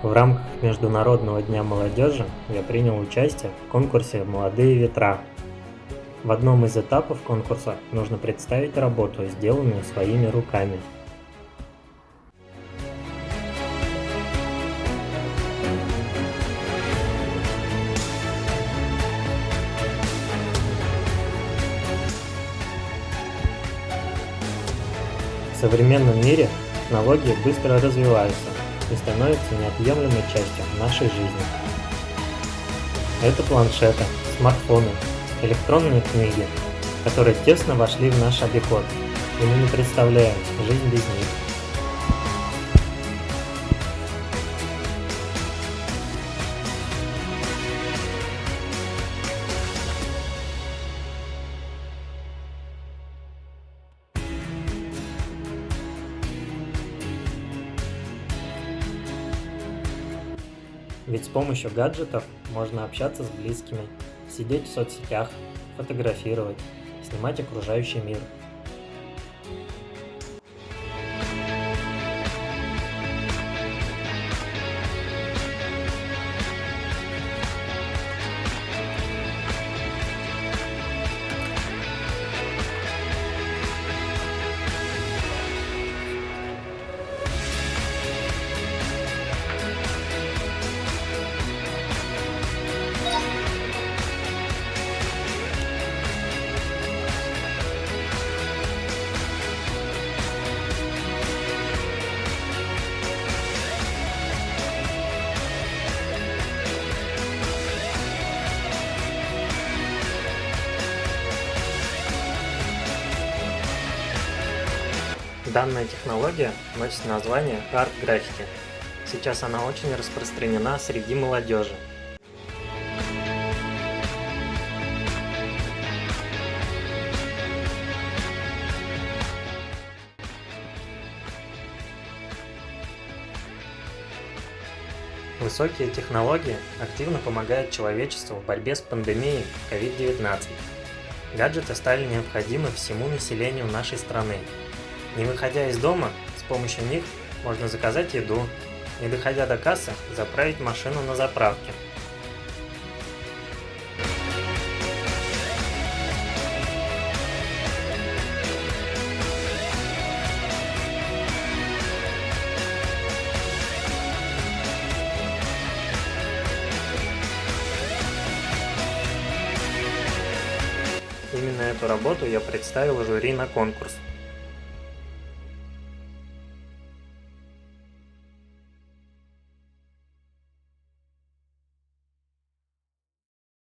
В рамках Международного дня молодежи я принял участие в конкурсе «Молодые ветра». В одном из этапов конкурса нужно представить работу, сделанную своими руками. В современном мире технологии быстро развиваются и становятся неотъемлемой частью нашей жизни. Это планшеты, смартфоны, электронные книги, которые тесно вошли в наш обиход, и мы не представляем жизнь без них. Ведь с помощью гаджетов можно общаться с близкими, сидеть в соцсетях, фотографировать, снимать окружающий мир. Данная технология носит название арт-граффити. Сейчас она очень распространена среди молодежи. Высокие технологии активно помогают человечеству в борьбе с пандемией COVID-19. Гаджеты стали необходимы всему населению нашей страны. Не выходя из дома, с помощью них можно заказать еду, не доходя до кассы, заправить машину на заправке. Именно эту работу я представил жюри на конкурс.